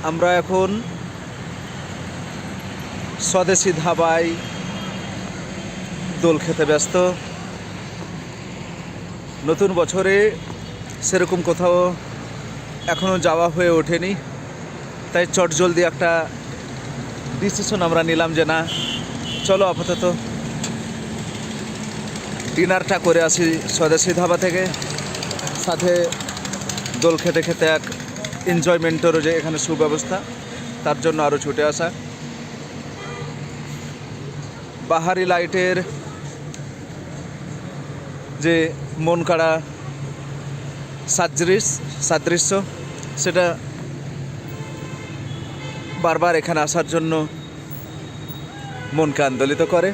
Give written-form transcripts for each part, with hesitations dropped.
আমরা এখন স্বদেশি ধাবায় দোল খেতে ব্যস্ত। নতুন বছরে সেরকম কোথাও এখনও যাওয়া হয়ে ওঠেনি, তাই চটজলদি একটা ডিসিশন আমরা নিলাম যে না, চলো আপাতত ডিনারটা করে আসি স্বদেশি ধাবা থেকে। সাথে দোল খেতে খেতে এক এনজয়মেন্টেরও যে এখানে সুব্যবস্থা, তার জন্য আরও ছুটে আসা। বাহারি লাইটের যে মন কাড়া সাদৃশ্য, সেটা বারবার এখানে আসার জন্য মনকে আন্দোলিত করে।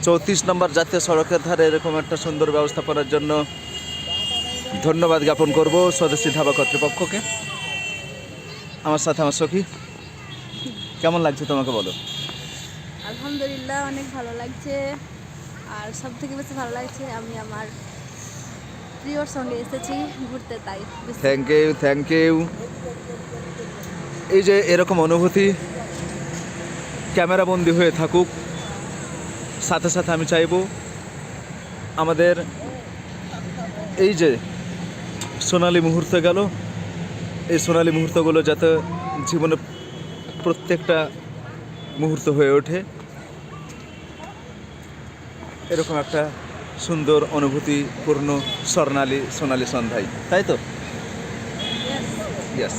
34 নম্বর জাতীয় সড়কের ধারে এরকম একটা সুন্দর ব্যবস্থাপনার জন্য ধন্যবাদ জ্ঞাপন করব স্বদেশি ধাবা কর্তৃপক্ষকে। আমার সাথে আমার সখী, কেমন লাগছে তোমাকে বলো? আলহামদুলিল্লাহ, অনেক ভালো লাগছে। আর সব থেকে বেশি ভালো লাগছে আমি আমার প্রিয়র সঙ্গে এসেছি ঘুরতে, তাই থ্যাংক ইউ। এই যে এরকম অনুভূতি ক্যামেরাবন্দি হয়ে থাকুক, সাথে সাথে আমি চাইব আমাদের এই যে সোনালি মুহূর্ত গেল, এই সোনালি মুহূর্তগুলো যাতে জীবনে প্রত্যেকটা মুহূর্ত হয়ে ওঠে এরকম একটা সুন্দর অনুভূতিপূর্ণ সোনালি সন্ধ্যায়, তাই তো? Yes. ইয়েস।